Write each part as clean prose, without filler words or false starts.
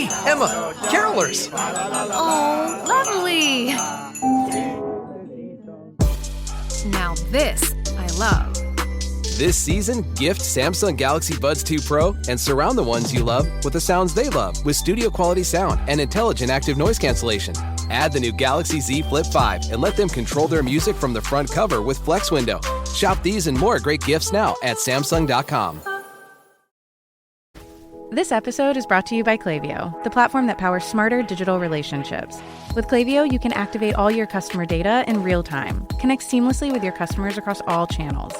Hey, Emma, carolers. Oh, lovely. Now this I love. This season, gift Samsung Galaxy Buds 2 Pro and surround the ones you love with the sounds they love with studio quality sound and intelligent active noise cancellation. Add the new Galaxy Z Flip 5 and let them control their music from the front cover with Flex Window. Shop these and more great gifts now at Samsung.com. This episode is brought to you by Klaviyo, the platform that powers smarter digital relationships. With Klaviyo, you can activate all your customer data in real time, connect seamlessly with your customers across all channels,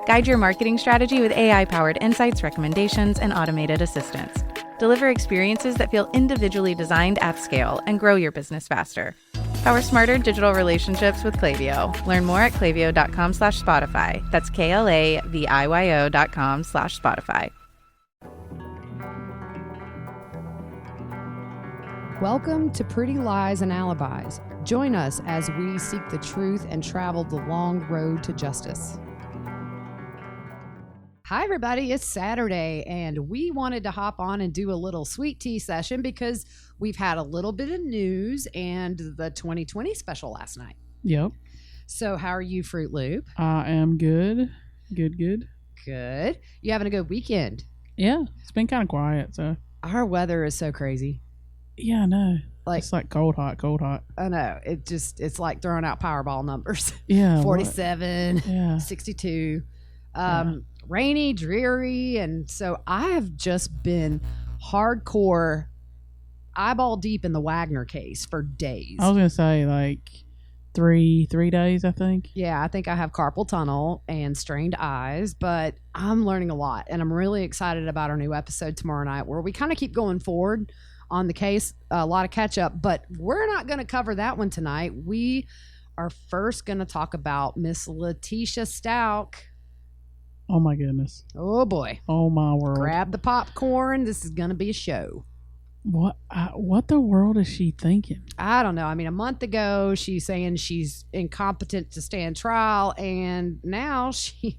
guide your marketing strategy with AI-powered insights, recommendations, and automated assistance. Deliver experiences that feel individually designed at scale and grow your business faster. Power smarter digital relationships with Klaviyo. Learn more at klaviyo.com/Spotify. That's KLAVIYO.com/Spotify. Welcome to Pretty Lies and Alibis. Join us as we seek the truth and travel the long road to justice. Hi, everybody. It's Saturday, and we wanted to hop on and do a little sweet tea session because we've had a little bit of news and the 2020 special last night. Yep. So how are you, Fruit Loop? I am good. Good. Good. You having a good weekend? Yeah. It's been kind of quiet, so. Our weather is so crazy. Yeah, I know. It's like cold, hot. I know. It's like throwing out Powerball numbers. Yeah. 47, yeah. 62. Rainy, dreary, and so I have just been hardcore eyeball deep in the Wagner case for days. I was gonna say like three days, I think. Yeah, I think I have carpal tunnel and strained eyes, but I'm learning a lot, and I'm really excited about our new episode tomorrow night where we kind of keep going forward on the case, a lot of catch up, but we're not going to cover that one tonight. We are first going to talk about Miss Letecia Stauch. Oh my goodness. Oh boy. Oh my world. Grab the popcorn. This is going to be a show. What the world is she thinking? I don't know. I mean, a month ago, she's saying she's incompetent to stand trial, and now she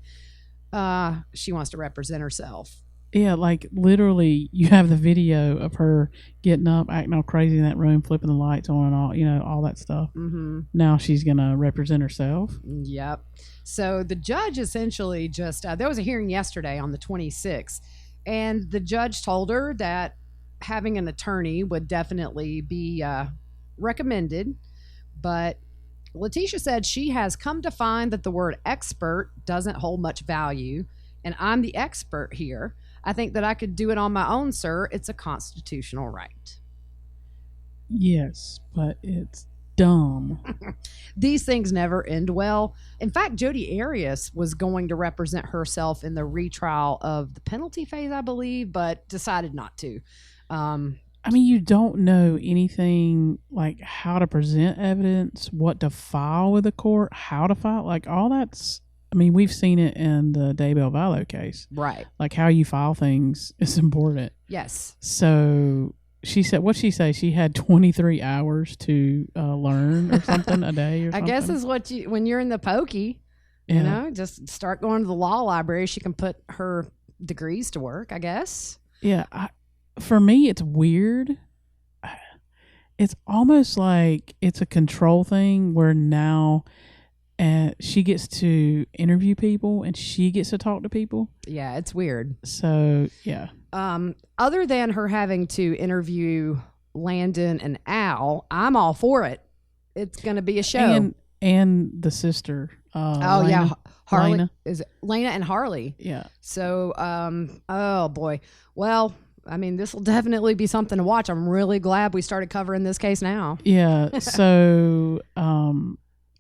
wants to represent herself. Yeah, like literally you have the video of her getting up, acting all crazy in that room, flipping the lights on and all, all that stuff. Mm-hmm. Now she's going to represent herself. Yep. So the judge essentially just, there was a hearing yesterday on the 26th, and the judge told her that having an attorney would definitely be recommended, but Letecia said she has come to find that the word expert doesn't hold much value, and I'm the expert here. I think that I could do it on my own, sir. It's a constitutional right. Yes, but it's dumb. These things never end well. In fact, Jodi Arias was going to represent herself in the retrial of the penalty phase, I believe, but decided not to. I mean, you don't know anything like how to present evidence, what to file with the court, how to file, like all that's, I mean, we've seen it in the Daybell and Vallow case. Right. Like how you file things is important. Yes. So she said, what'd she say? She had 23 hours to learn or something a day or something. I guess is what when you're in the pokey, you know, just start going to the law library. She can put her degrees to work, I guess. Yeah. For me, it's weird. It's almost like it's a control thing where now she gets to interview people and she gets to talk to people. Yeah, it's weird. So, yeah. Other than her having to interview Landon and Al, I'm all for it. It's going to be a show. And the sister. Lena. Yeah. Harley. Lena. Is it Lena and Harley? Yeah. So, oh boy. Well, I mean, this will definitely be something to watch. I'm really glad we started covering this case now. Yeah. So,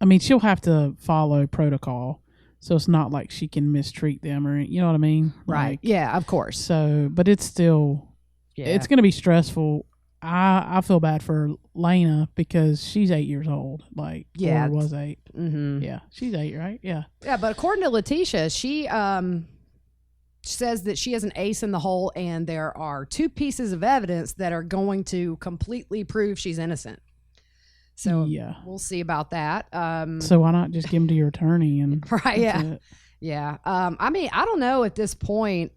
I mean, she'll have to follow protocol. So it's not like she can mistreat them or, you know what I mean? Right. Like, yeah, of course. So, but it's still, it's going to be stressful. I feel bad for Lena because she's 8 years old. Like, or was 8. Mm-hmm. Yeah. She's 8, right? Yeah. Yeah. But according to Letecia, she says that she has an ace in the hole and there are 2 pieces of evidence that are going to completely prove she's innocent. So yeah, we'll see about that. So why not just give them to your attorney and right? Yeah, yeah. I mean, I don't know at this point.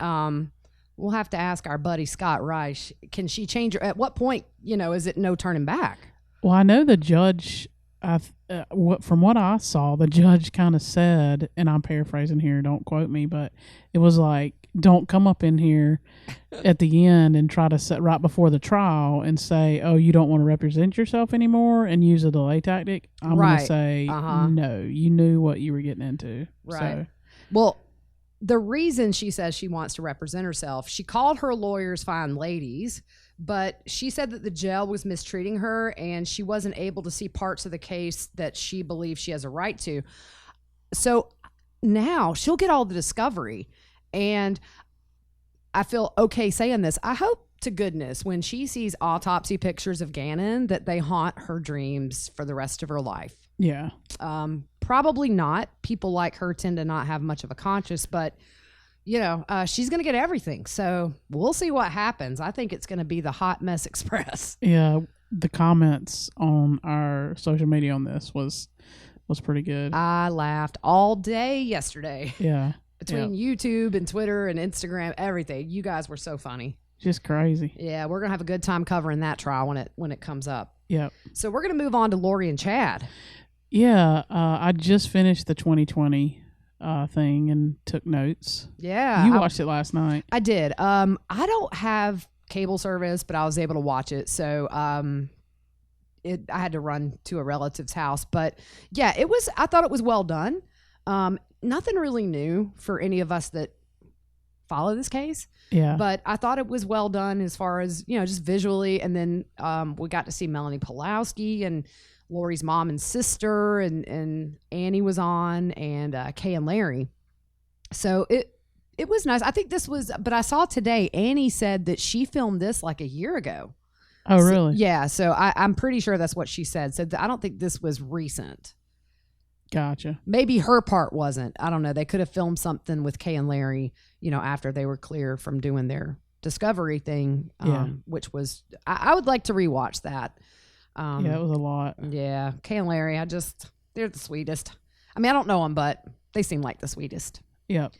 We'll have to ask our buddy Scott Reich. Can she change her? At what point, is it no turning back? Well, I know the judge, from what I saw, the judge kind of said, and I'm paraphrasing here, don't quote me, but it was like, don't come up in here at the end and try to set right before the trial and say, oh, you don't want to represent yourself anymore and use a delay tactic. I'm going to say, no, you knew what you were getting into. Right. So. Well, the reason she says she wants to represent herself, she called her lawyers fine ladies, but she said that the jail was mistreating her and she wasn't able to see parts of the case that she believes she has a right to. So now she'll get all the discovery. And I feel okay saying this. I hope to goodness when she sees autopsy pictures of Gannon that they haunt her dreams for the rest of her life. Yeah. Probably not. People like her tend to not have much of a conscience, but she's going to get everything. So we'll see what happens. I think it's going to be the Hot Mess Express. Yeah. The comments on our social media on this was pretty good. I laughed all day yesterday. Yeah. Between YouTube and Twitter and Instagram, everything. You guys were so funny. Just crazy. Yeah, we're going to have a good time covering that trial when it comes up. Yep. So we're going to move on to Lori and Chad. Yeah, I just finished the 2020 thing and took notes. Yeah. You watched it last night. I did. I don't have cable service, but I was able to watch it. So I had to run to a relative's house. But yeah, I thought it was well done. Nothing really new for any of us that follow this case. Yeah. But I thought it was well done as far as, just visually. And then we got to see Melanie Pulowski and Lori's mom and sister, and Annie was on, and Kay and Larry. So it was nice. I think but I saw today, Annie said that she filmed this like a year ago. Oh, really? Yeah. So I'm pretty sure that's what she said. So I don't think this was recent. Gotcha. Maybe her part wasn't. I don't know. They could have filmed something with Kay and Larry, after they were clear from doing their discovery thing, which was, I would like to rewatch that. Yeah, it was a lot. Yeah. Kay and Larry, they're the sweetest. I mean, I don't know them, but they seem like the sweetest. Yep.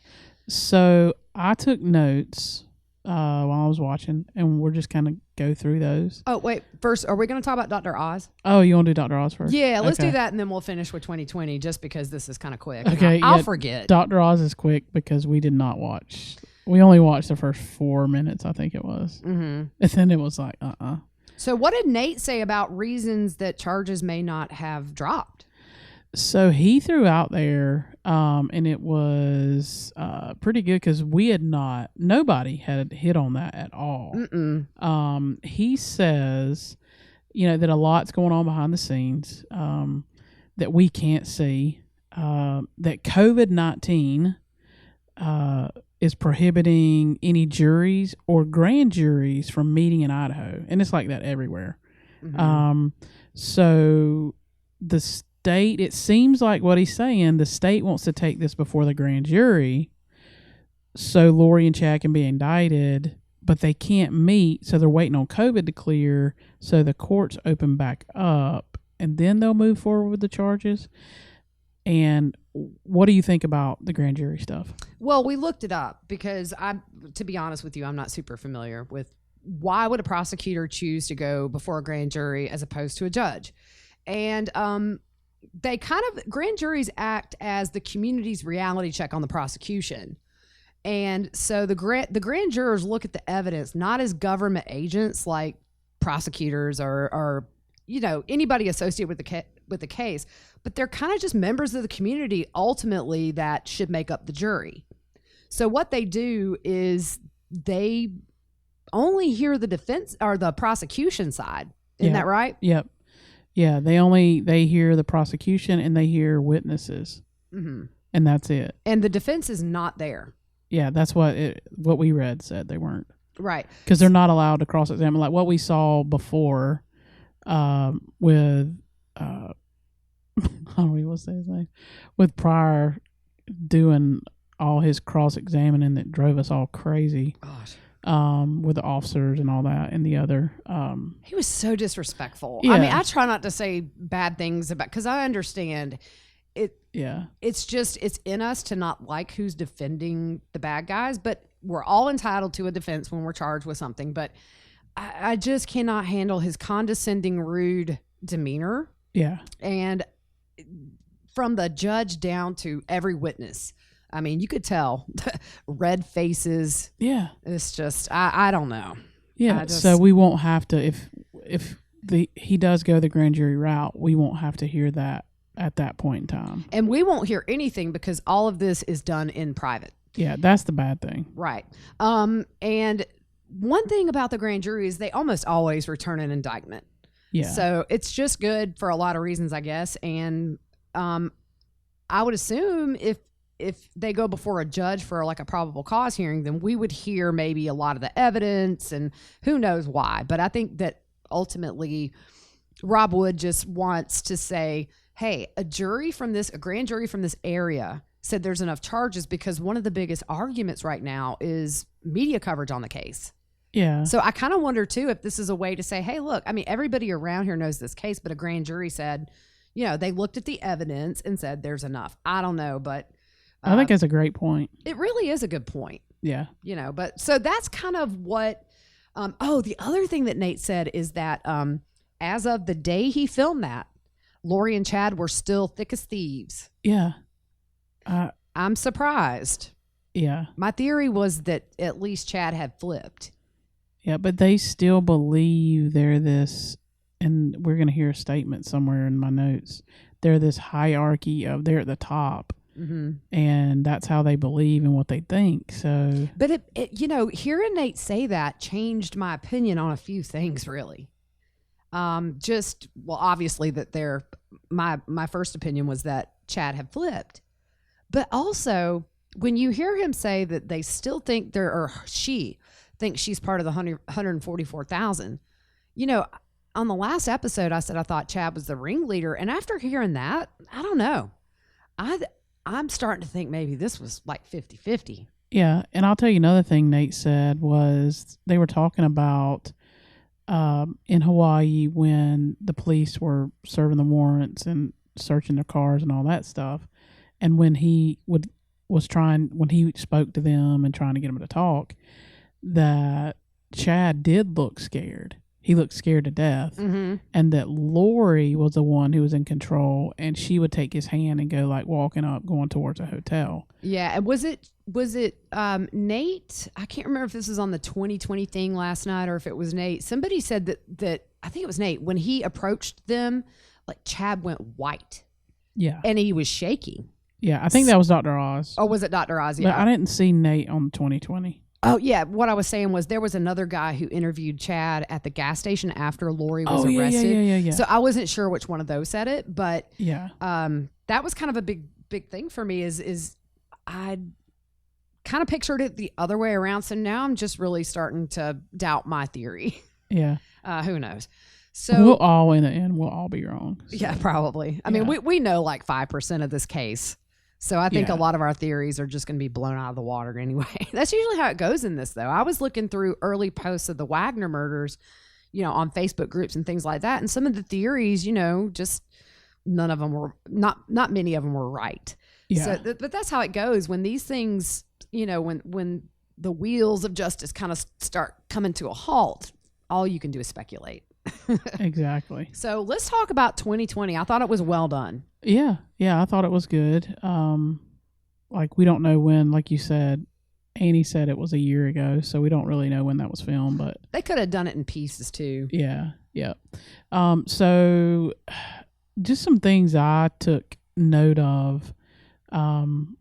So I took notes while I was watching, and we're just kind of go through those. Oh, wait. First, are we going to talk about Dr. Oz? Oh, you want to do Dr. Oz first? Yeah, let's do that, and then we'll finish with 2020 just because this is kind of quick. Okay. I'll forget. Dr. Oz is quick because we did not watch. We only watched the first 4 minutes, I think it was. Mm-hmm. And then it was like, So what did Nate say about reasons that charges may not have dropped? So he threw out there, and it was pretty good because nobody had hit on that at all. He says, that a lot's going on behind the scenes that we can't see, that COVID-19 is prohibiting any juries or grand juries from meeting in Idaho. And it's like that everywhere. Mm-hmm. So the state, it seems like what he's saying, the state wants to take this before the grand jury so Lori and Chad can be indicted, but they can't meet, so they're waiting on COVID to clear so the courts open back up, and then they'll move forward with the charges. And what do you think about the grand jury stuff? Well, we looked it up because to be honest with you, I'm not super familiar with why would a prosecutor choose to go before a grand jury as opposed to a judge. And grand juries act as the community's reality check on the prosecution. And so the grand jurors look at the evidence not as government agents like prosecutors or anybody associated with the case, but they're kind of just members of the community ultimately that should make up the jury. So what they do is they only hear the defense or the prosecution side. Isn't that right? Yep. Yeah, they hear the prosecution and they hear witnesses, and that's it. And the defense is not there. Yeah, that's what we read said they weren't. Right. Because they're not allowed to cross-examine. Like what we saw before with, I don't know what's his name, with Pryor doing all his cross-examining that drove us all crazy. Gosh. With the officers and all that and the other. He was so disrespectful. Yeah. I mean, I try not to say bad things about, because I understand it. Yeah. It's in us to not like who's defending the bad guys, but we're all entitled to a defense when we're charged with something, but I just cannot handle his condescending, rude demeanor. Yeah. And from the judge down to every witness, I mean, you could tell red faces. Yeah. It's just, I don't know. Yeah. So we won't have to, if he does go the grand jury route, we won't have to hear that at that point in time. And we won't hear anything because all of this is done in private. Yeah, that's the bad thing. Right. And one thing about the grand jury is they almost always return an indictment. Yeah. So it's just good for a lot of reasons, I guess. And I would assume if they go before a judge for like a probable cause hearing, then we would hear maybe a lot of the evidence and who knows why. But I think that ultimately Rob Wood just wants to say, hey, a grand jury from this area said there's enough charges, because one of the biggest arguments right now is media coverage on the case. Yeah. So I kind of wonder too if this is a way to say, hey, look, I mean, everybody around here knows this case, but a grand jury said, they looked at the evidence and said there's enough. I don't know, but I think that's a great point. It really is a good point. Yeah. But so that's kind of what, the other thing that Nate said is that as of the day he filmed that, Lori and Chad were still thick as thieves. Yeah. I'm surprised. Yeah. My theory was that at least Chad had flipped. Yeah, but they still believe they're this, and we're going to hear a statement somewhere in my notes. They're this hierarchy of they're at the top. Mm-hmm. And that's how they believe and what they think. So, but hearing Nate say that changed my opinion on a few things, really. Obviously that my first opinion was that Chad had flipped, but also when you hear him say that they still think she thinks she's part of the 144,000, on the last episode, I said I thought Chad was the ringleader. And after hearing that, I don't know. I'm starting to think maybe this was like 50-50. Yeah. And I'll tell you another thing Nate said was they were talking about in Hawaii when the police were serving the warrants and searching their cars and all that stuff. And when he when he spoke to them and trying to get them to talk, that Chad did look scared. He looked scared to death. Mm-hmm. And that Lori was the one who was in control, and she would take his hand and go like walking up, going towards a hotel. Yeah. And was it Nate? I can't remember if this was on the 2020 thing last night or if it was Nate. Somebody said that I think it was Nate. When he approached them, like Chad went white. Yeah. And he was shaking. Yeah. I think that was Dr. Oz. Oh, was it Dr. Oz? Yeah. But I didn't see Nate on the 2020. Oh, yeah. What I was saying was there was another guy who interviewed Chad at the gas station after Lori was arrested. Yeah. So I wasn't sure which one of those said it, but yeah, that was kind of a big thing for me is I kind of pictured it the other way around. So now I'm just really starting to doubt my theory. Yeah. Who knows? So we'll all in the end, we'll all be wrong. So. Yeah, probably. I mean, we know like 5% of this case. So I think a lot of our theories are just going to be blown out of the water anyway. That's usually how it goes in this, though. I was looking through early posts of the Wagner murders, on Facebook groups and things like that. And some of the theories, just none of them were, not many of them were right. Yeah. So, but that's how it goes when these things, when the wheels of justice kind of start coming to a halt, all you can do is speculate. Exactly. So let's talk about 2020. I thought it was well done. Yeah, I thought it was good. Like we don't know when, like you said, Annie said it was a year ago, so we don't really know when that was filmed, but they could have done it in pieces too. Yeah. So just some things I took note of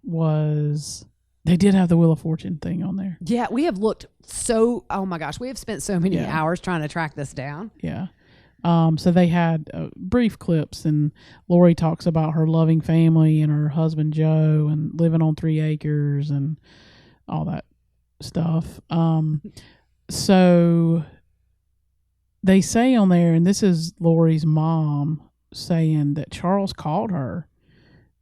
was they did have the Wheel of Fortune thing on there. Yeah, we have looked oh my gosh, we have spent so many hours trying to track this down. Yeah. So they had brief clips, and Lori talks about her loving family and her husband Joe and living on 3 acres and all that stuff. So they say on there, and this is Lori's mom saying that Charles called her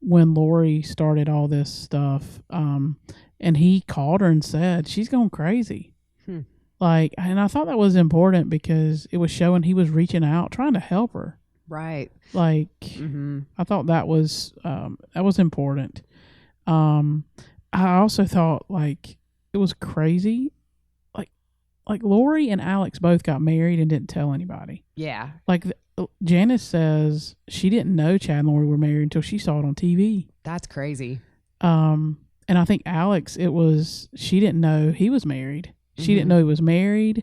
when Lori started all this stuff. And he called her and said, she's going crazy. And I thought that was important because it was showing he was reaching out, trying to help her. Right. I thought that was important. I also thought was crazy. Like Lori and Alex both got married and didn't tell anybody. Yeah. Like Janice says she didn't know Chad and Lori were married until she saw it on TV. That's crazy. And I think Alex, she didn't know he was married. She didn't know he was married.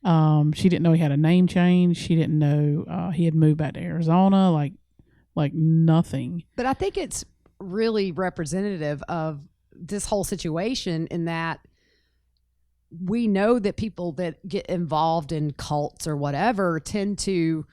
She didn't know he had a name change. She didn't know he had moved back to Arizona. Like nothing. But I think it's really representative of this whole situation in that we know that people that get involved in cults or whatever tend to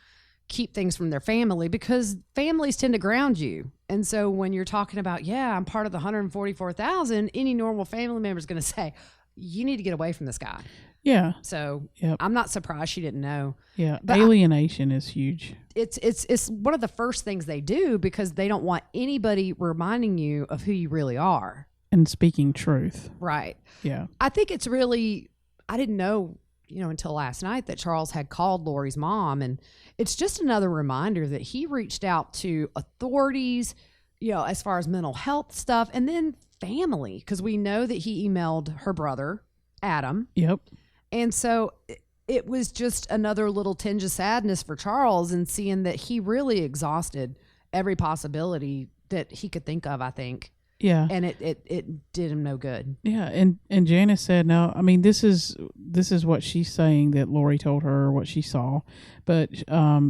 keep things from their family because families tend to ground you. And so when you're talking about, I'm part of the 144,000, any normal family member is going to say, you need to get away from this guy. Yeah. So Yep. I'm not surprised she didn't know. Yeah. But alienation is huge. It's one of the first things they do because they don't want anybody reminding you of who you really are. And speaking truth. Right. Yeah. I think it's really, I didn't know, until last night that Charles had called Lori's mom. And it's just another reminder that he reached out to authorities, as far as mental health stuff, and then family, because we know that he emailed her brother, Adam. Yep. And so it was just another little tinge of sadness for Charles and seeing that he really exhausted every possibility that he could think of, I think. Yeah. And it did him no good. Yeah. And Janice said, no, I mean, this is what she's saying that Lori told her, what she saw. But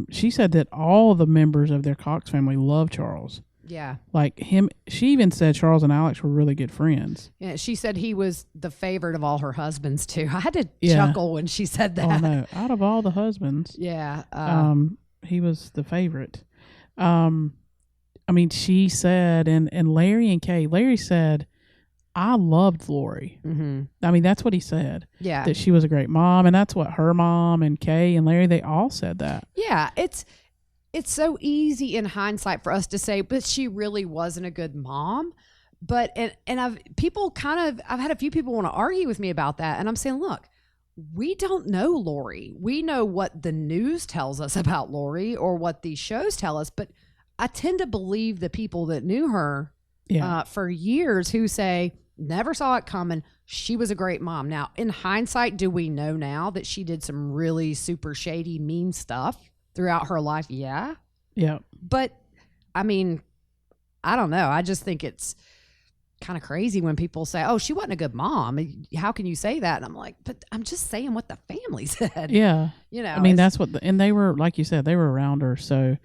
she said that all the members of their Cox family love Charles. Yeah. Like him, she even said Charles and Alex were really good friends. Yeah, she said he was the favorite of all her husbands too. I had to chuckle when she said that. Oh no, out of all the husbands, yeah, he was the favorite. I mean, she said, and Larry and Kay. Larry said, "I loved Lori." Mm-hmm. I mean, that's what he said. Yeah, that she was a great mom, and that's what her mom and Kay and Larry, they all said that. Yeah, it's so easy in hindsight for us to say, but she really wasn't a good mom. But and I've had a few people want to argue with me about that, and I'm saying, look, we don't know Lori. We know what the news tells us about Lori or what these shows tell us, but I tend to believe the people that knew her for years who say never saw it coming. She was a great mom. Now, in hindsight, do we know now that she did some really super shady, mean stuff throughout her life? Yeah. Yeah. But I mean, I don't know. I just think it's kind of crazy when people say, oh, she wasn't a good mom. How can you say that? And I'm like, but I'm just saying what the family said. Yeah. I mean, that's what, and they were, like you said, they were around her. So,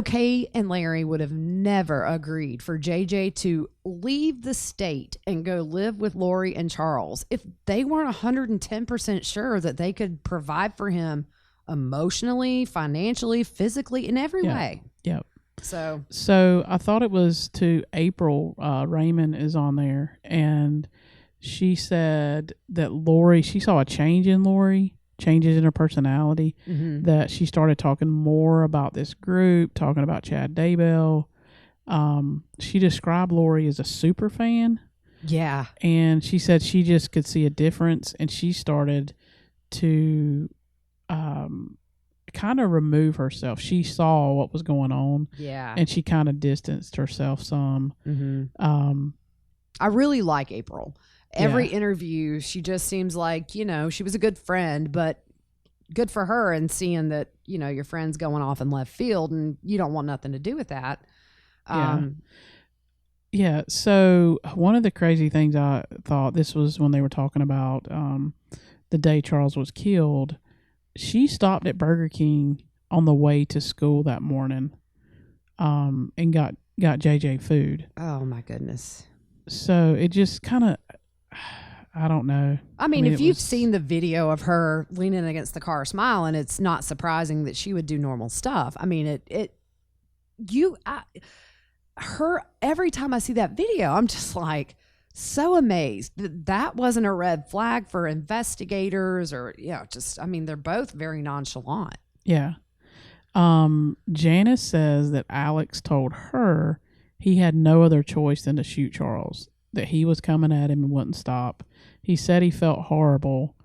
Kay and Larry would have never agreed for JJ to leave the state and go live with Lori and Charles if they weren't 110% sure that they could provide for him emotionally, financially, physically, in every way. Yep. So I thought it was to April. Raymond is on there, and she said that Lori, she saw a change in Lori, changes in her personality, that she started talking more about this group, talking about Chad Daybell. She described Lori as a super fan. Yeah. And she said she just could see a difference, and she started to kind of remove herself. She saw what was going on. Yeah. And she kind of distanced herself some. I really like April. Every interview, she just seems like, she was a good friend, but good for her, and seeing that, your friend's going off in left field and you don't want nothing to do with that. Yeah. So one of the crazy things I thought, this was when they were talking about the day Charles was killed. She stopped at Burger King on the way to school that morning, and got JJ food. Oh my goodness. So it just kind of, I don't know. I mean, if you've seen the video of her leaning against the car smiling, it's not surprising that she would do normal stuff. I mean, every time I see that video, I'm just like so amazed that wasn't a red flag for investigators or, they're both very nonchalant. Yeah. Janice says that Alex told her he had no other choice than to shoot Charles, that he was coming at him and wouldn't stop. He said he felt horrible.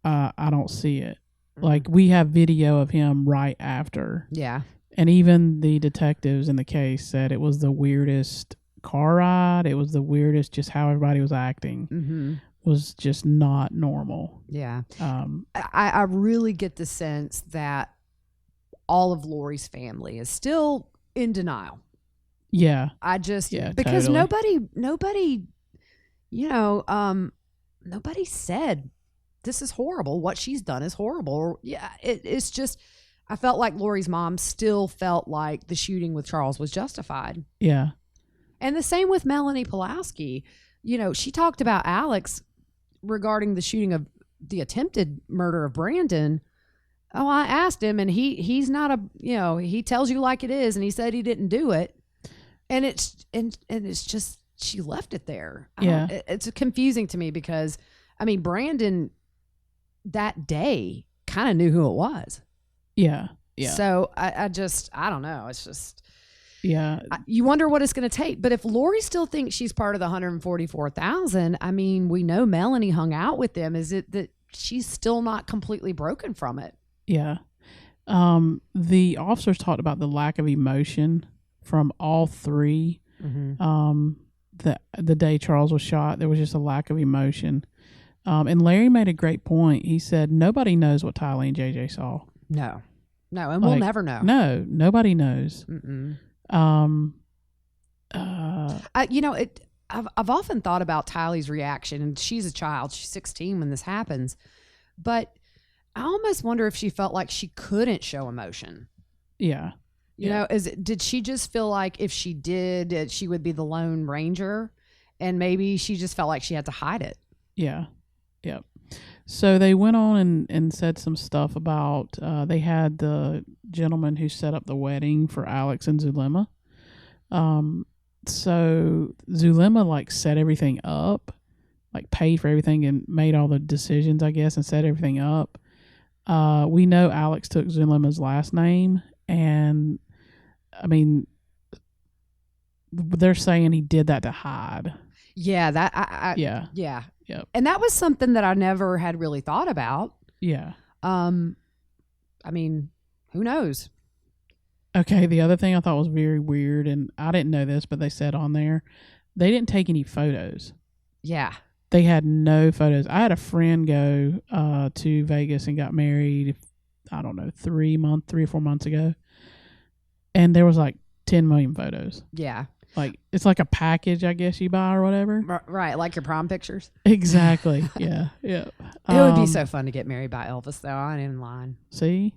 I don't see it. Like, we have video of him right after. Yeah. And even the detectives in the case said it was the weirdest car ride. It was the weirdest, just how everybody was acting. was just not normal. Yeah. I really get the sense that all of Lori's family is still in denial. Yeah. I just, Yeah, because totally. nobody, nobody said this is horrible. What she's done is horrible. Or, yeah. It's just, I felt like Lori's mom still felt like the shooting with Charles was justified. Yeah. And the same with Melanie Pulaski. She talked about Alex regarding the shooting of the attempted murder of Brandon. Oh, I asked him, and he's not he tells you like it is, and he said he didn't do it. And it's just, she left it there. Yeah. It's confusing to me because, Brandon that day kind of knew who it was. Yeah. Yeah. So I don't know. It's just, yeah. You wonder what it's going to take. But if Lori still thinks she's part of the 144,000, we know Melanie hung out with them. Is it that she's still not completely broken from it? Yeah. The officers talked about the lack of emotion from all three. Mm-hmm. The day Charles was shot, there was just a lack of emotion. And Larry made a great point. He said, nobody knows what Tylee and JJ saw. No. And we'll never know. No, nobody knows. Mm-mm. I've often thought about Tylee's reaction, and she's a child. She's 16 when this happens. But I almost wonder if she felt like she couldn't show emotion. Yeah. Did she just feel like if she did, she would be the Lone Ranger, and maybe she just felt like she had to hide it? Yeah. Yep. So they went on and said some stuff about, they had the gentleman who set up the wedding for Alex and Zulema. So Zulema set everything up, paid for everything and made all the decisions, I guess, and set everything up. We know Alex took Zulema's last name, and they're saying he did that to hide. Yeah, yeah. Yep. And that was something that I never had really thought about. Yeah. Who knows? Okay, the other thing I thought was very weird, and I didn't know this, but they said on there, they didn't take any photos. Yeah. They had no photos. I had a friend go to Vegas and got married, I don't know, 3 or 4 months ago. And there was 10 million photos. Yeah. It's like a package, I guess, you buy or whatever. Right, like your prom pictures. Exactly. Yeah. Yeah. It would be so fun to get married by Elvis, though. I ain't even lying. See?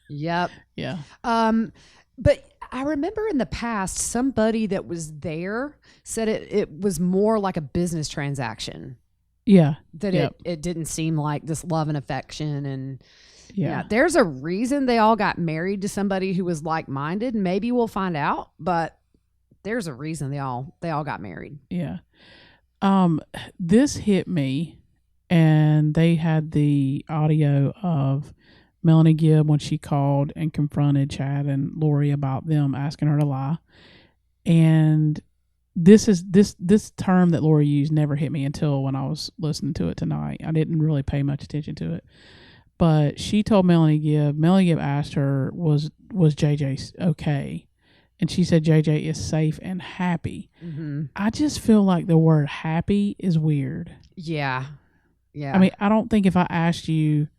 Yep. Yeah. But I remember in the past, somebody that was there said it was more like a business transaction. Yeah. That it didn't seem like this love and affection. And yeah, there's a reason they all got married to somebody who was like-minded. Maybe we'll find out, but there's a reason they all got married. Yeah. This hit me, and they had the audio of Melanie Gibb when she called and confronted Chad and Lori about them asking her to lie. And this term that Lori used never hit me until when I was listening to it tonight. I didn't really pay much attention to it. But she told Melanie Gibb asked her, was JJ okay? And she said JJ is safe and happy. Mm-hmm. I just feel like the word happy is weird. Yeah. Yeah. I don't think if I asked you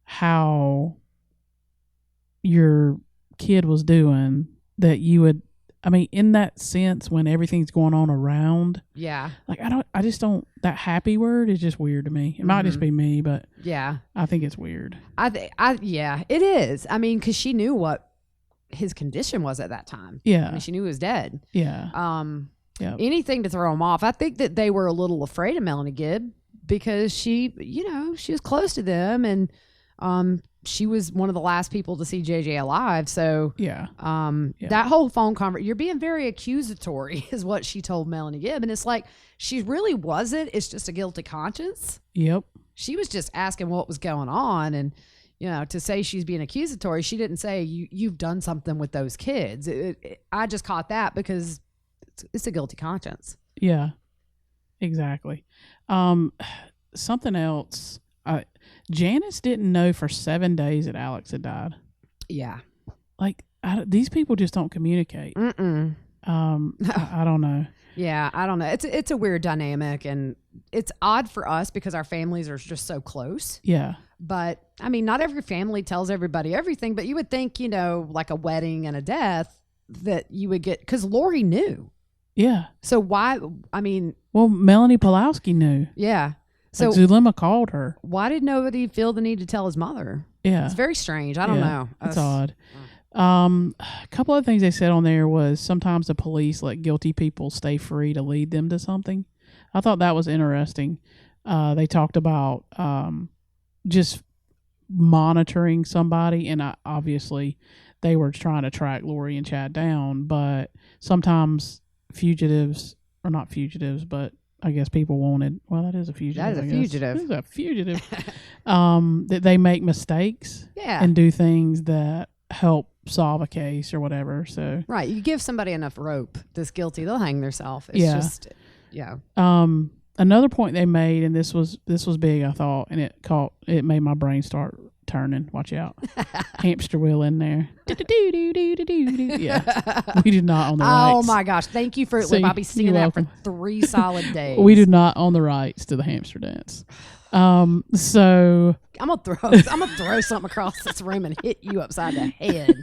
how your kid was doing that you would, in that sense when everything's going on around. Yeah. I just don't, that happy word is just weird to me. It might just be me, but yeah, I think it's weird. Yeah, it is. Because she knew what his condition was at that time. Yeah. She knew he was dead. Yeah. Anything to throw him off. I think that they were a little afraid of Melanie Gibb because she was close to them, and she was one of the last people to see JJ alive. So that whole phone conversation, you're being very accusatory is what she told Melanie Gibb. And it's like, she really wasn't. It's just a guilty conscience. Yep. She was just asking what was going on. And, to say she's being accusatory, she didn't say you've done something with those kids. I just caught that because it's a guilty conscience. Yeah, exactly. Something else. Janice didn't know for 7 days that Alex had died. Yeah. These people just don't communicate. Mm-mm. I don't know. Yeah, I don't know. It's a weird dynamic, and it's odd for us because our families are just so close. Yeah. But I mean, not every family tells everybody everything, but you would think, like a wedding and a death, that you would get, because Lori knew. Yeah. So why? I mean, well, Melanie Pulowski knew. Yeah. So Zulema called her. Why did nobody feel the need to tell his mother? Yeah. It's very strange. I don't know. It's odd. A couple of things they said on there was sometimes the police let guilty people stay free to lead them to something. I thought that was interesting. They talked about just monitoring somebody, and obviously they were trying to track Lori and Chad down, but sometimes fugitives, or not fugitives, but I guess people wanted, well, that is a fugitive. That is a fugitive. That is a fugitive. That they make mistakes Yeah. and do things that help solve a case or whatever. So right, you give somebody enough rope that's guilty, they'll hang themselves. It's just, yeah. Another point they made, and this was big, I thought, and it made my brain start turning. Watch out. Hamster wheel in there. Yeah. We did not own the rights. Oh my gosh. Thank you for See, Bobby singing you're that for welcome. 3 solid days. We did not own the rights to the hamster dance. So I'm gonna throw something across this room and hit you upside the head.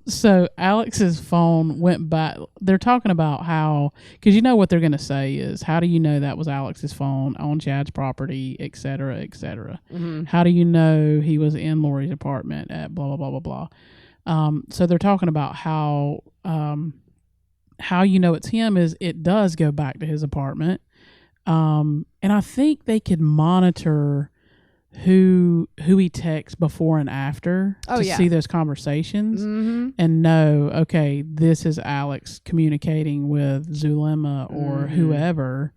So Alex's phone went back. They're talking about how, because you know what they're going to say is, how do you know that was Alex's phone on Chad's property, et cetera, et cetera? Mm-hmm. How do you know he was in Lori's apartment at blah, blah, blah, blah, blah. So they're talking about how you know it's him is it does go back to his apartment. And I think they could monitor who he texts before and after to see those conversations and know, okay, this is Alex communicating with Zulema or whoever.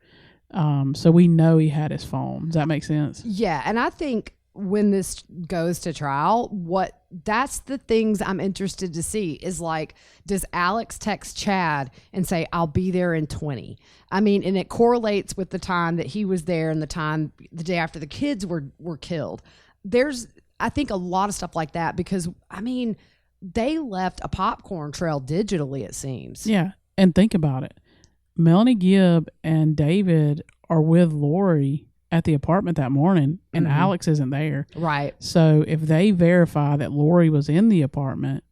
So we know he had his phone. Does that make sense? Yeah, and I think when this goes to trial, that's the things I'm interested to see is like, does Alex text Chad and say, I'll be there in 20? I mean, and it correlates with the time that he was there and the day after the kids were killed. There's, I think, a lot of stuff like that because, I mean, they left a popcorn trail digitally, it seems. Yeah, and think about it. Melanie Gibb and David are with Lori at the apartment that morning, and Alex isn't there. Right. So if they verify that Lori was in the apartment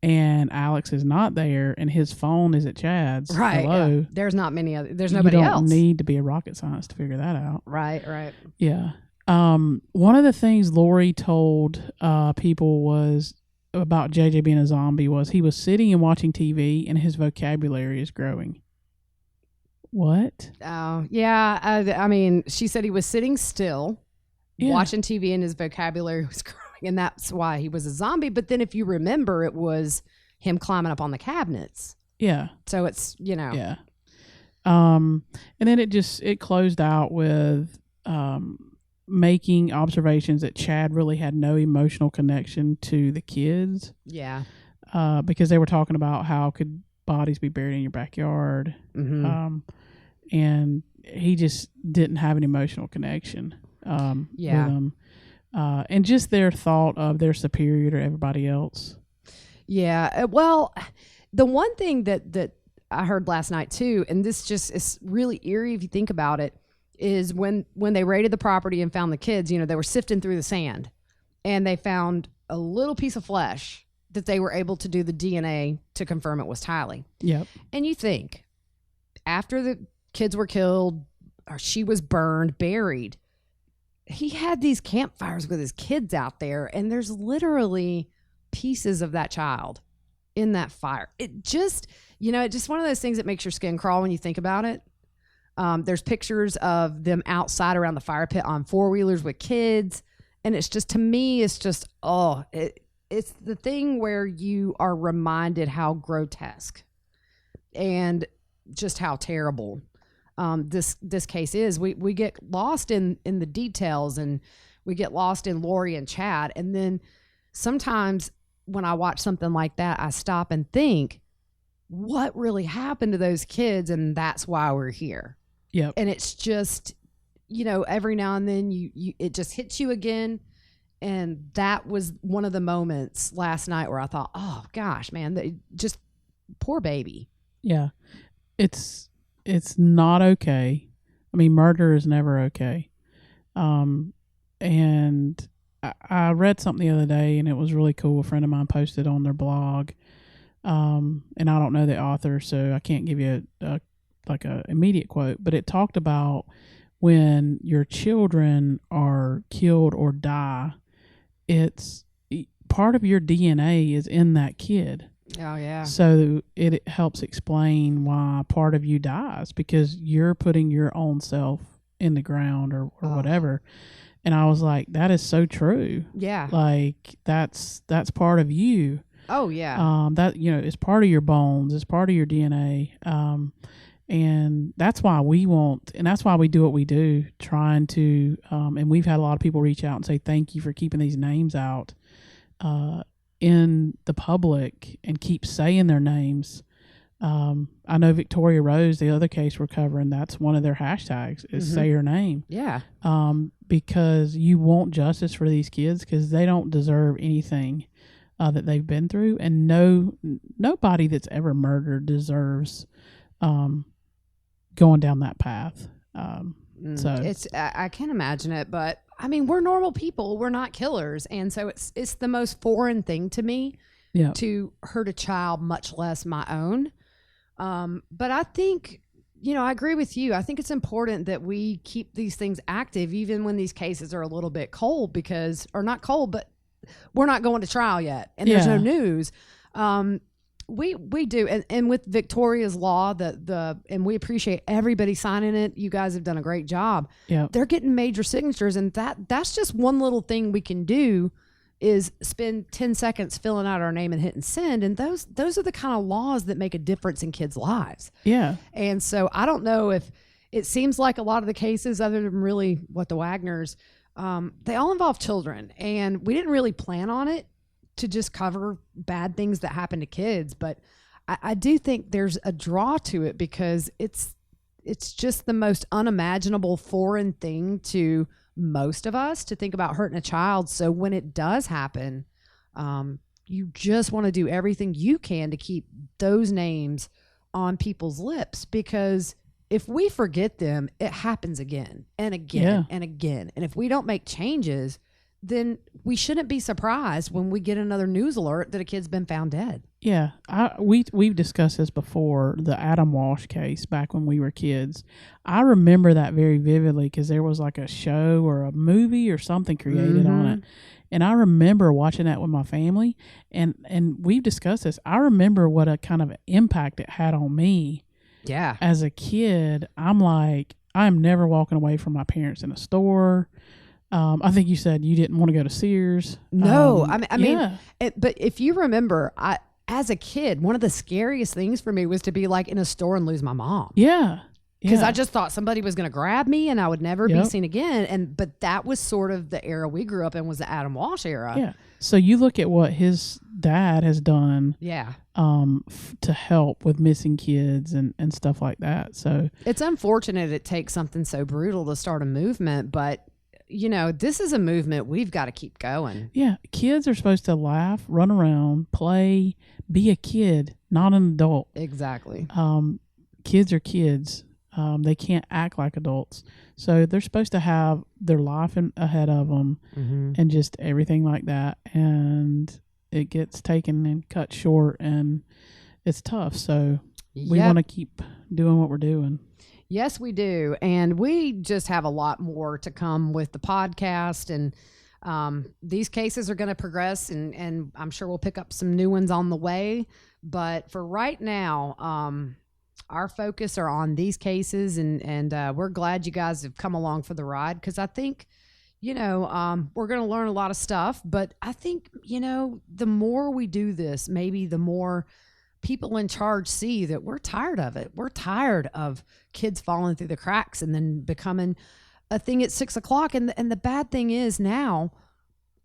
and Alex is not there and his phone is at Chad's, right. Hello. Yeah. There's nobody else. You don't need to be a rocket scientist to figure that out. Right. Yeah. One of the things Lori told people was about JJ being a zombie was he was sitting and watching TV and his vocabulary is growing. What? Oh, yeah. I mean, she said he was sitting still, watching TV, and his vocabulary was growing, and that's why he was a zombie. But then, if you remember, it was him climbing up on the cabinets. Yeah. So it's, Yeah. And then it closed out with making observations that Chad really had no emotional connection to the kids. Yeah. Because they were talking about how could bodies be buried in your backyard. Mm-hmm. And he just didn't have an emotional connection with them. And just their thought of they're superior to everybody else. Yeah. Well, the one thing that I heard last night too, and this just is really eerie if you think about it, is when they raided the property and found the kids, they were sifting through the sand and they found a little piece of flesh that they were able to do the DNA to confirm it was Tylee. Yep. And you think after the kids were killed or she was buried, he had these campfires with his kids out there and there's literally pieces of that child in that fire. It just, it's just one of those things that makes your skin crawl when you think about it. There's pictures of them outside around the fire pit on 4-wheelers with kids. And it's just, to me, it's just, it's the thing where you are reminded how grotesque and just how terrible this case is. We get lost in the details and we get lost in Lori and Chad. And then sometimes when I watch something like that, I stop and think, what really happened to those kids? And that's why we're here. Yep. And it's just, every now and then it just hits you again. And that was one of the moments last night where I thought, oh gosh, man, just poor baby. Yeah. It's not okay. I mean, murder is never okay. And I read something the other day, and it was really cool. A friend of mine posted on their blog. And I don't know the author, so I can't give you a immediate quote, but it talked about when your children are killed or die, it's part of your DNA is in that kid. Oh, yeah. So it helps explain why part of you dies, because you're putting your own self in the ground or whatever. And I was like, that is so true. Yeah. Like that's part of you. Oh, yeah. That, it's part of your bones. It's part of your DNA. And that's why that's why we do what we do, trying to, and we've had a lot of people reach out and say, thank you for keeping these names out in the public and keep saying their names. I know Victoria Rose, the other case we're covering, that's one of their hashtags is say her name. Yeah. Because you want justice for these kids, because they don't deserve anything that they've been through. And nobody that's ever murdered deserves going down that path. So I can't imagine it, but I mean, we're normal people. We're not killers. And so it's the most foreign thing to me to hurt a child, much less my own. But I think, I agree with you. I think it's important that we keep these things active, even when these cases are a little bit cold, or not cold, but we're not going to trial yet. And there's no news. We do. And with Victoria's law, and we appreciate everybody signing it. You guys have done a great job. Yeah. They're getting major signatures, and that's just one little thing we can do is spend 10 seconds filling out our name and hitting send. And those are the kind of laws that make a difference in kids' lives. Yeah. And so I don't know if it seems like a lot of the cases, other than really what the Wagners, they all involve children, and we didn't really plan on it to just cover bad things that happen to kids. But I do think there's a draw to it, because it's just the most unimaginable foreign thing to most of us to think about hurting a child. So when it does happen, you just want to do everything you can to keep those names on people's lips, because if we forget them, it happens again and again and again. And if we don't make changes, then we shouldn't be surprised when we get another news alert that a kid's been found dead. Yeah. We've discussed this before, the Adam Walsh case back when we were kids. I remember that very vividly, because there was like a show or a movie or something created on it. And I remember watching that with my family, and we've discussed this. I remember what a kind of impact it had on me. Yeah. As a kid, I'm like, I'm never walking away from my parents in a store. I think you said you didn't want to go to Sears. No, I mean, but if you remember, as a kid, one of the scariest things for me was to be like in a store and lose my mom. Yeah. Because I just thought somebody was going to grab me and I would never be seen again. But that was sort of the era we grew up in, was the Adam Walsh era. Yeah. So you look at what his dad has done. Yeah. To help with missing kids and stuff like that. So it's unfortunate it takes something so brutal to start a movement, but this is a movement we've got to keep going. Yeah. Kids are supposed to laugh, run around, play, be a kid, not an adult. Exactly. Kids are kids. They can't act like adults. So they're supposed to have their life ahead of them and just everything like that. And it gets taken and cut short, and it's tough. So we want to keep doing what we're doing. Yes, we do. And we just have a lot more to come with the podcast. And these cases are going to progress, and I'm sure we'll pick up some new ones on the way. But for right now, our focus are on these cases, and we're glad you guys have come along for the ride, because I think, we're going to learn a lot of stuff. But I think, the more we do this, maybe the more people in charge see that we're tired of it. We're tired of kids falling through the cracks and then becoming a thing at 6 o'clock. And the bad thing is now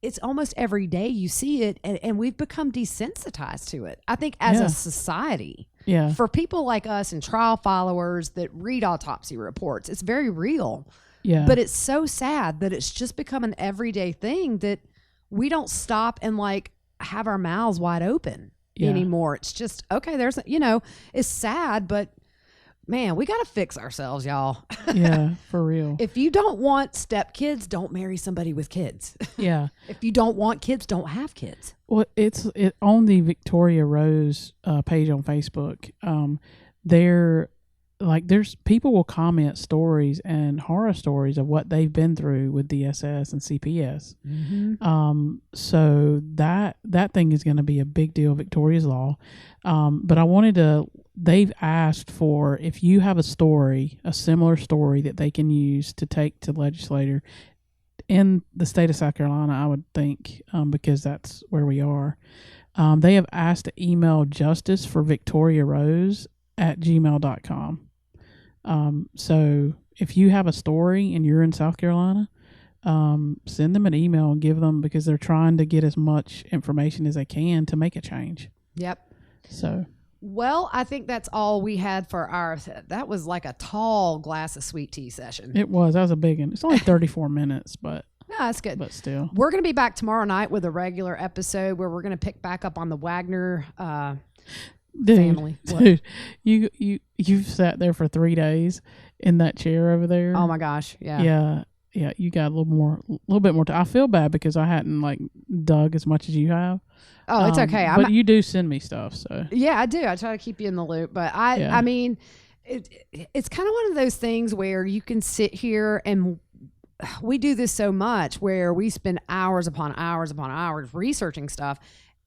it's almost every day you see it, and we've become desensitized to it. I think as a society, for people like us and trial followers that read autopsy reports, it's very real. Yeah. But it's so sad that it's just become an everyday thing that we don't stop and like have our mouths wide open. anymore. It's just, okay, it's sad, but man, we got to fix ourselves, y'all. Yeah, for real. If you don't want stepkids, don't marry somebody with kids. Yeah. If you don't want kids, don't have kids. Well, it's on the Victoria Rose page on Facebook. There's people will comment stories and horror stories of what they've been through with DSS and CPS. Mm-hmm. So that thing is going to be a big deal, Victoria's Law. But they've asked for, if you have a similar story that they can use to take to legislator in the state of South Carolina, I would think, because that's where we are. They have asked to email justiceforvictoriarose@gmail.com. So if you have a story and you're in South Carolina, send them an email and give them, because they're trying to get as much information as they can to make a change. Yep. So, well, I think that's all we had for that was like a tall glass of sweet tea session. that was a big one. It's only 34 minutes, but no, that's good. But still, we're going to be back tomorrow night with a regular episode where we're going to pick back up on the Wagner, family. Dude, you've sat there for 3 days in that chair over there. Oh my gosh. Yeah. Yeah. You got a little bit more time. I feel bad because I hadn't dug as much as you have. Oh, it's okay. But you do send me stuff, so yeah, I do. I try to keep you in the loop, but I mean, it's kind of one of those things where you can sit here, and we do this so much where we spend hours upon hours upon hours researching stuff.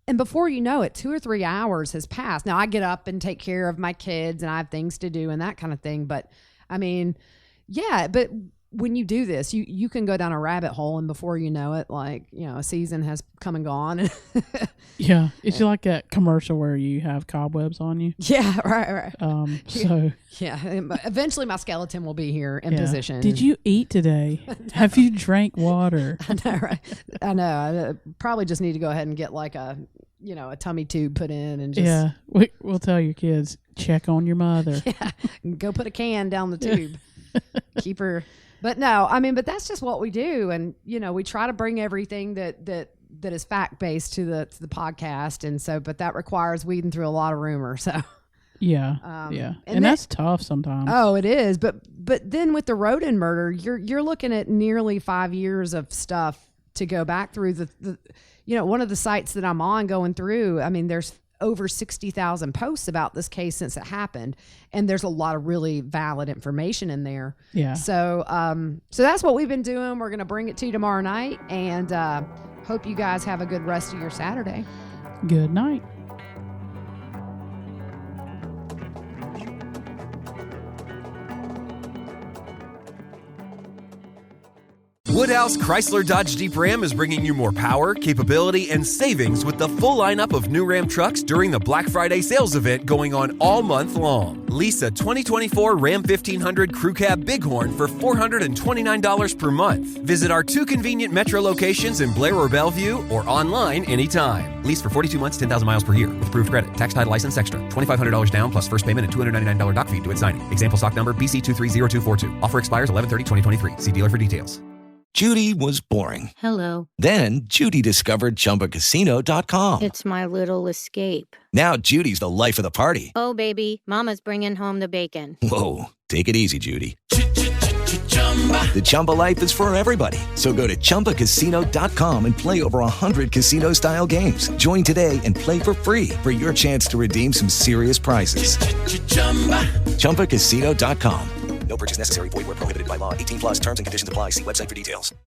And before you know it, 2 or 3 hours has passed. Now I get up and take care of my kids and I have things to do and that kind of thing. But I mean, yeah, but when you do this, you can go down a rabbit hole, and before you know it, a season has come and gone. Yeah. It's like that commercial where you have cobwebs on you. Yeah, right. So yeah, eventually my skeleton will be here in position. Did you eat today? Have you drank water? I know, right? I know. I probably just need to go ahead and get a tummy tube put in and just we'll tell your kids, check on your mother. Yeah, go put a can down the tube. Keep her. But no, I mean, but that's just what we do, and we try to bring everything that is fact based to the podcast, and so, but that requires weeding through a lot of rumors. So yeah, and that's tough sometimes. Oh, it is. But then with the Roden murder, you're looking at nearly 5 years of stuff to go back through. The one of the sites that I'm on going through, I mean, there's over 60,000 posts about this case since it happened, and there's a lot of really valid information in there. Yeah. So so that's what we've been doing. We're going to bring it to you tomorrow night, and hope you guys have a good rest of your Saturday. Good night. Woodhouse Chrysler Dodge Jeep Ram is bringing you more power, capability, and savings with the full lineup of new Ram trucks during the Black Friday sales event going on all month long. Lease a 2024 Ram 1500 Crew Cab Bighorn for $429 per month. Visit our 2 convenient metro locations in Blair or Bellevue, or online anytime. Lease for 42 months, 10,000 miles per year with approved credit. Tax, title, license extra. $2,500 down plus first payment and $299 doc fee due at signing. Example stock number BC230242. Offer expires 11/30/2023. See dealer for details. Judy was boring. Hello. Then Judy discovered ChumbaCasino.com. It's my little escape. Now Judy's the life of the party. Oh, baby, mama's bringing home the bacon. Whoa, take it easy, Judy. The Chumba life is for everybody. So go to ChumbaCasino.com and play over 100 casino-style games. Join today and play for free for your chance to redeem some serious prizes. ChumbaCasino.com. No purchase necessary. Void where prohibited by law. 18+ terms and conditions apply. See website for details.